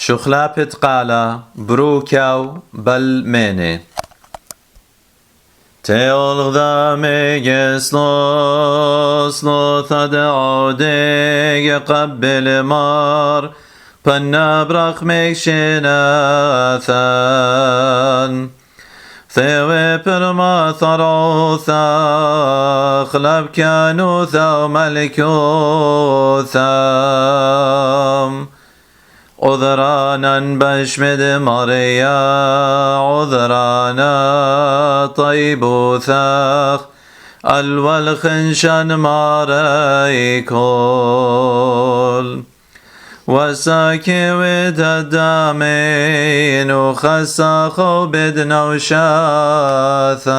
شخلابت قالا بروكاو بل ميني تيولغ ذا ميجسلوس لو ثدعو ديج قبل مار بنابرخ ميشناثان ثيوي برما ثروثا خلاب كانوا ثو ملكوثا عذرانا بشمد ماريا عذرانا طيب ثاخ الولخنشان ماريكول وساكي وددامين وخساخو بدنا وشاثان